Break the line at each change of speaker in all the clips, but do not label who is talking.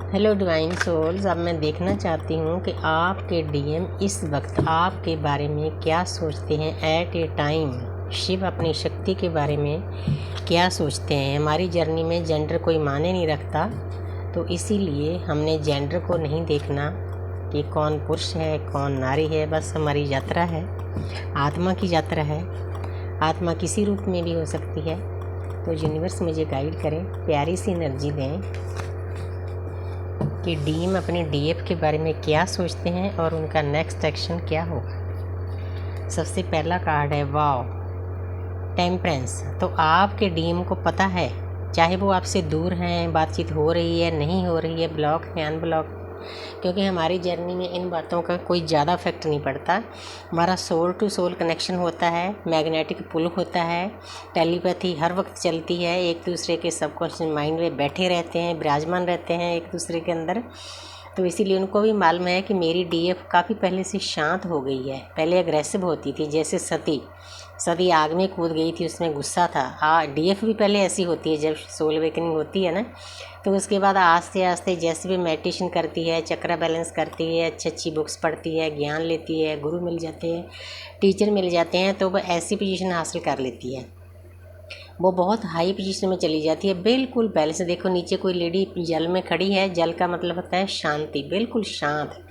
Hello divine souls. अब मैं देखना चाहती हूँ कि आपके डीएम इस वक्त आपके बारे में क्या सोचते हैं। एट ए टाइम शिव अपनी शक्ति के बारे में क्या सोचते हैं। हमारी जर्नी में जेंडर कोई मायने नहीं रखता, तो इसीलिए हमने जेंडर को नहीं देखना कि कौन पुरुष है कौन नारी है। बस हमारी यात्रा है, आत्मा की यात्रा है। आत्मा किसी रूप में भी हो सकती है। तो यूनिवर्स मुझे गाइड करें, प्यारी सी एनर्जी दें कि डीएम अपने डीएफ के बारे में क्या सोचते हैं और उनका नेक्स्ट एक्शन क्या होगा। सबसे पहला कार्ड है वाव, टेम्परेंस। तो आपके डीएम को पता है, चाहे वो आपसे दूर हैं, बातचीत हो रही है नहीं हो रही है, ब्लॉक है अनब्लॉक, क्योंकि हमारी जर्नी में इन बातों का कोई ज़्यादा इफेक्ट नहीं पड़ता। हमारा सोल टू सोल कनेक्शन होता है, मैग्नेटिक पुल होता है, टेलीपैथी हर वक्त चलती है। एक दूसरे के सबकॉन्शियस माइंड में बैठे रहते हैं, विराजमान रहते हैं एक दूसरे के अंदर। तो इसीलिए उनको भी मालूम है कि मेरी डीएफ काफ़ी पहले से शांत हो गई है। पहले अग्रेसिव होती थी, जैसे सती आग में कूद गई थी, उसमें गुस्सा था। डीएफ भी पहले ऐसी होती है, जब सोल अवेकनिंग होती है ना, तो उसके बाद आस्ते आस्ते जैसे भी मेडिटेशन करती है, चक्र बैलेंस करती है, अच्छी अच्छी बुक्स पढ़ती है, ज्ञान लेती है, गुरु मिल जाते हैं, टीचर मिल जाते हैं, तो वह ऐसी पोजीशन हासिल कर लेती है। वो बहुत हाई पोजीशन में चली जाती है, बिल्कुल बैलेंस। देखो नीचे कोई लेडी जल में खड़ी है, जल का मतलब होता है शांति, बिल्कुल शांत।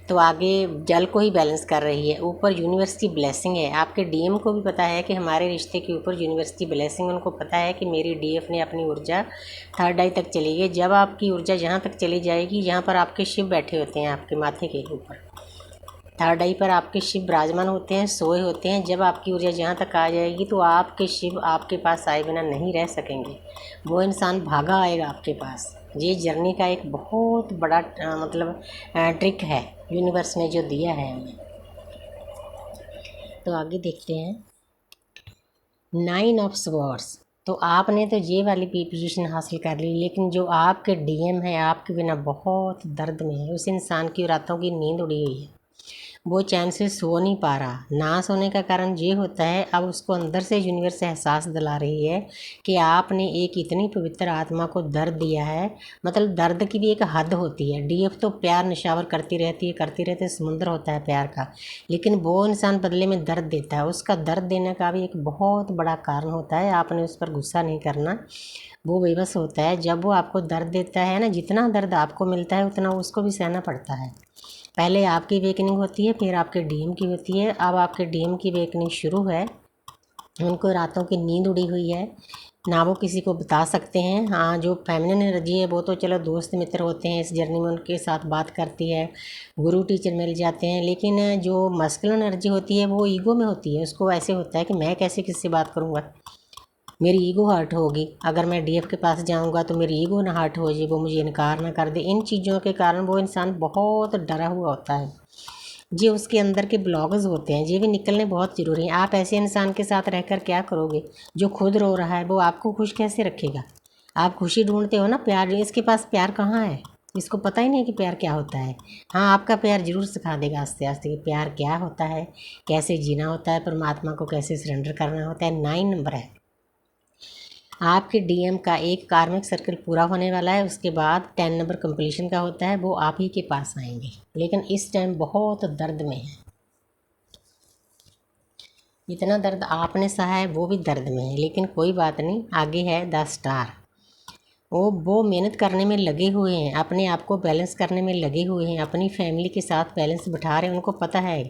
तो आगे जल को ही बैलेंस कर रही है। ऊपर यूनिवर्स की ब्लेसिंग है। आपके डीएम को भी पता है कि हमारे रिश्ते के ऊपर यूनिवर्स की ब्लेसिंग। उनको पता है कि मेरी डीएफ ने अपनी ऊर्जा थर्ड आई तक चली गई। जब आपकी ऊर्जा जहाँ तक चली जाएगी, जहाँ पर आपके शिव बैठे होते हैं आपके माथे के ऊपर, थर्ड आई पर आपके शिव विराजमान होते हैं, सोए होते हैं। जब आपकी ऊर्जा जहाँ तक आ जाएगी, तो आपके शिव आपके पास आए बिना नहीं रह सकेंगे। वो इंसान भागा आएगा आपके पास। ये जर्नी का एक बहुत बड़ा ट्रिक है, यूनिवर्स ने जो दिया है हमें। तो आगे देखते हैं, 9 ऑफ स्वॉर्ड्स। तो आपने तो ये वाली पोजीशन हासिल कर ली, लेकिन जो आपके डीएम है आपके बिना बहुत दर्द में है। उस इंसान की रातों की नींद उड़ी हुई है, वो चैन से सो नहीं पा रहा। ना सोने का कारण ये होता है, अब उसको अंदर से यूनिवर्स एहसास दिला रही है कि आपने एक इतनी पवित्र आत्मा को दर्द दिया है। मतलब दर्द की भी एक हद होती है। डीएफ तो प्यार निशावर करती रहती है, समुद्र होता है प्यार का, लेकिन वो इंसान बदले में दर्द देता है। उसका दर्द देने का भी एक बहुत बड़ा कारण होता है। आपने उस पर गुस्सा नहीं करना, वो बेबस होता है। जब वो आपको दर्द देता है ना, जितना दर्द आपको मिलता है उतना उसको भी सहना पड़ता है। पहले आपकी वेकनिंग होती है, फिर आपके डीएम की होती है। अब आपके डीएम की वेकनिंग शुरू है। उनको रातों की नींद उड़ी हुई है, ना वो किसी को बता सकते हैं। हाँ, जो फेमिनिन एनर्जी है वो तो चलो दोस्त मित्र होते हैं इस जर्नी में, उनके साथ बात करती है, गुरु टीचर मिल जाते हैं। लेकिन जो मस्कुलिन एनर्जी होती है वो ईगो में होती है। उसको ऐसे होता है कि मैं कैसे किससे बात करूँगा, मेरी ईगो हर्ट होगी। अगर मैं डीएफ के पास जाऊंगा तो मेरी ईगो ना हर्ट हो जाए, वो मुझे इनकार ना कर दे। इन चीज़ों के कारण वो इंसान बहुत डरा हुआ होता है। ये उसके अंदर के ब्लॉक्स होते हैं, ये भी निकलने बहुत ज़रूरी है। आप ऐसे इंसान के साथ रहकर क्या करोगे जो खुद रो रहा है? वो आपको खुश कैसे रखेगा? आप खुशी ढूंढते हो ना, प्यार। इसके पास प्यार कहाँ है? इसको पता ही नहीं कि प्यार क्या होता है। हाँ, आपका प्यार जरूर सिखा देगा आस्ते आस्ते कि प्यार क्या होता है, कैसे जीना होता है, परमात्मा को कैसे सरेंडर करना होता है। 9 नंबर है आपके डीएम का। एक कार्मिक सर्कल पूरा होने वाला है, उसके बाद 10 नंबर कंप्लीशन का होता है। वो आप ही के पास आएंगे, लेकिन इस टाइम बहुत दर्द में है। जितना दर्द आपने सहा है वो भी दर्द में है, लेकिन कोई बात नहीं। आगे है 10 स्टार। वो मेहनत करने में लगे हुए हैं, अपने आप को बैलेंस करने में लगे हुए हैं, अपनी फैमिली के साथ बैलेंस बिठा रहे हैं। उनको पता है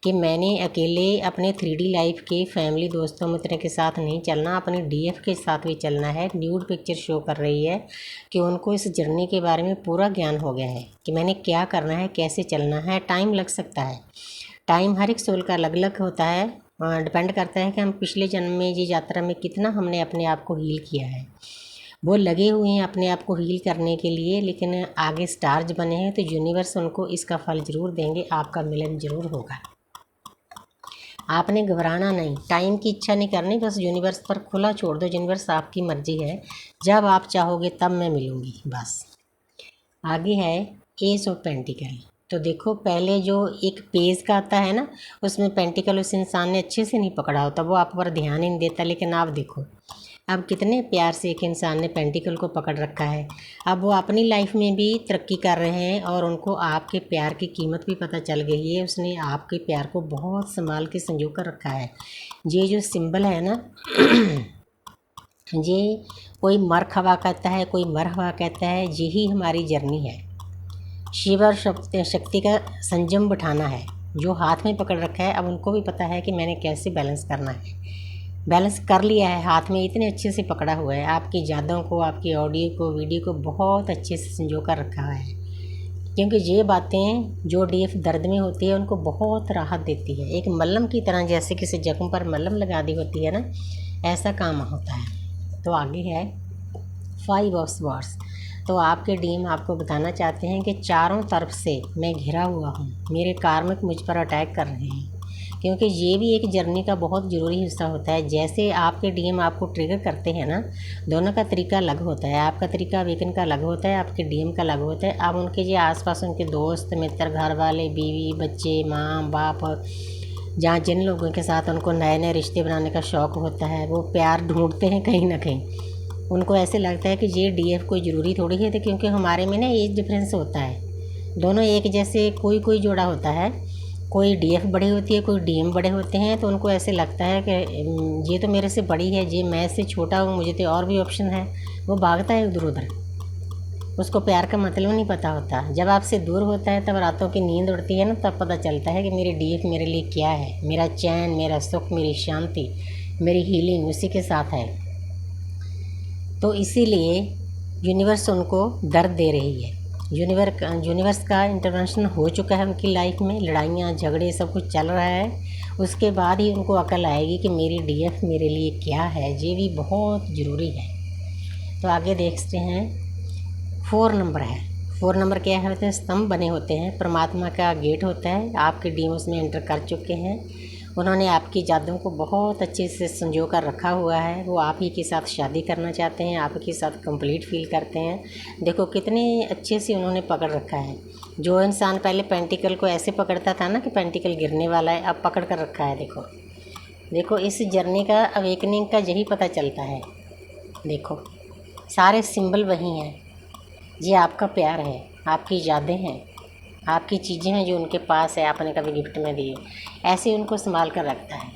कि मैंने अकेले अपने 3D लाइफ के फैमिली दोस्तों मित्र के साथ नहीं चलना, अपने डीएफ के साथ भी चलना है। न्यूड पिक्चर शो कर रही है कि उनको इस जर्नी के बारे में पूरा ज्ञान हो गया है कि मैंने क्या करना है, कैसे चलना है। टाइम लग सकता है, टाइम हर एक सोल का अलग अलग होता है। डिपेंड करता है कि हम पिछले जन्म में ये यात्रा में कितना हमने अपने आप को हील किया है। वो लगे हुए हैं अपने आप को हील करने के लिए, लेकिन आगे स्टार्स बने हैं, तो यूनिवर्स उनको इसका फल ज़रूर देंगे। आपका मिलन ज़रूर होगा। आपने घबराना नहीं, टाइम की इच्छा नहीं करनी, बस यूनिवर्स पर खुला छोड़ दो। यूनिवर्स आपकी मर्जी है, जब आप चाहोगे तब मैं मिलूँगी, बस। आगे है एस ऑफ पेंटिकल। तो देखो, पहले जो एक पेज का आता है ना, उसमें पेंटिकल उस इंसान ने अच्छे से नहीं पकड़ा होता, वो आप पर ध्यान ही नहीं देता। लेकिन आप देखो, अब कितने प्यार से एक इंसान ने पेंटिकल को पकड़ रखा है। अब वो अपनी लाइफ में भी तरक्की कर रहे हैं और उनको आपके प्यार की कीमत भी पता चल गई है। उसने आपके प्यार को बहुत संभाल के संजो कर रखा है। ये जो सिंबल है ना ये कोई मरहबा कहता है, कोई मरहबा कहता है। यही हमारी जर्नी है। शिव और शक्ति का संयम बिठाना है। जो हाथ में पकड़ रखा है, अब उनको भी पता है कि मैंने कैसे बैलेंस करना है। बैलेंस कर लिया है, हाथ में इतने अच्छे से पकड़ा हुआ है। आपकी यादों को, आपकी ऑडियो को, वीडियो को बहुत अच्छे से संजो कर रखा है। क्योंकि ये बातें जो डीएफ दर्द में होती है उनको बहुत राहत देती है। एक मलहम की तरह, जैसे किसी जख्म पर मलहम लगा दी होती है ना, ऐसा काम होता है। तो आगे है 5 ऑफ स्वॉर्ड्स। तो आपके डीएम आपको बताना चाहते हैं कि चारों तरफ से मैं घिरा हुआ हूँ, मेरे कार्मिक मुझ पर अटैक कर रहे हैं। क्योंकि ये भी एक जर्नी का बहुत ज़रूरी हिस्सा होता है। जैसे आपके डीएम आपको ट्रिगर करते हैं ना, दोनों का तरीका अलग होता है। आपका तरीका अवेकन का अलग होता है, आपके डीएम का अलग होता है। अब उनके जो आसपास उनके दोस्त मित्र, घर वाले, बीवी, बच्चे, माँ बाप, जहाँ जिन लोगों के साथ उनको नए नए रिश्ते बनाने का शौक़ होता है, वो प्यार ढूंढते हैं कहीं ना कहीं। उनको ऐसे लगता है कि ये डीएफ कोई ज़रूरी थोड़ी है। तो क्योंकि हमारे में ना एज डिफरेंस होता है, दोनों एक जैसे कोई जोड़ा होता है। कोई डीएफ बड़ी होती है, कोई डीएम बड़े होते हैं। तो उनको ऐसे लगता है कि ये तो मेरे से बड़ी है, ये मैं से छोटा हूँ, मुझे तो और भी ऑप्शन है। वो भागता है उधर उधर, उसको प्यार का मतलब नहीं पता होता। जब आपसे दूर होता है तब रातों की नींद उड़ती है ना, तब पता चलता है कि मेरी डीएफ मेरे लिए क्या है। मेरा चैन, मेरा सुख, मेरी शांति, मेरी हीलिंग उसी के साथ है। तो इसीलिए यूनिवर्स उनको दर्द दे रही है। यूनिवर्स का इंटरवेंशन हो चुका है उनकी लाइफ में। लड़ाइयाँ झगड़े सब कुछ चल रहा है, उसके बाद ही उनको अकल आएगी कि मेरी डीएफ मेरे लिए क्या है। ये भी बहुत ज़रूरी है। तो आगे देखते हैं 4 नंबर है। 4 नंबर क्या है? होते हैं स्तंभ बने होते हैं, परमात्मा का गेट होता है। आपके डीएम उसमें एंटर कर चुके हैं। उन्होंने आपकी यादों को बहुत अच्छे से संजो कर रखा हुआ है। वो आप ही के साथ शादी करना चाहते हैं, आप ही के साथ कंप्लीट फील करते हैं। देखो कितने अच्छे से उन्होंने पकड़ रखा है। जो इंसान पहले पेंटिकल को ऐसे पकड़ता था ना कि पेंटिकल गिरने वाला है, अब पकड़ कर रखा है। देखो इस जर्नी का अवेकनिंग का यही पता चलता है। देखो सारे सिंबल वही हैं। ये आपका प्यार है, आपकी यादें हैं, आपकी चीज़ें हैं जो उनके पास है, आपने कभी गिफ्ट में दी, ऐसे उनको संभाल कर रखता है।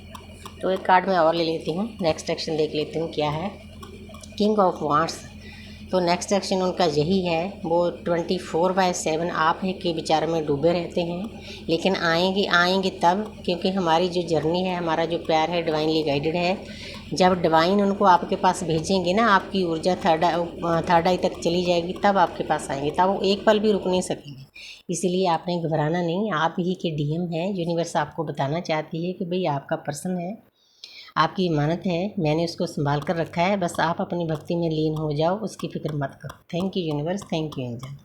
तो एक कार्ड मैं और ले लेती हूँ, नेक्स्ट एक्शन देख लेती हूँ क्या है। King of wands. तो नेक्स्ट एक्शन उनका यही है। वो 24/7 आप ही के विचार में डूबे रहते हैं। लेकिन आएंगे तब, क्योंकि हमारी जो जर्नी है, हमारा जो प्यार है डिवाइनली गाइडेड है। जब डिवाइन उनको आपके पास भेजेंगे ना, आपकी ऊर्जा थर्ड आई तक चली जाएगी, तब आपके पास आएंगे। तब वो एक पल भी रुक नहीं सकेंगे। इसीलिए आपने घबराना नहीं, आप ही के डीएम है। यूनिवर्स आपको बताना चाहती है कि भाई आपका पर्सन है, आपकी इमानत है, मैंने उसको संभाल कर रखा है। बस आप अपनी भक्ति में लीन हो जाओ, उसकी फिक्र मत करो। Thank you universe, thank you angel.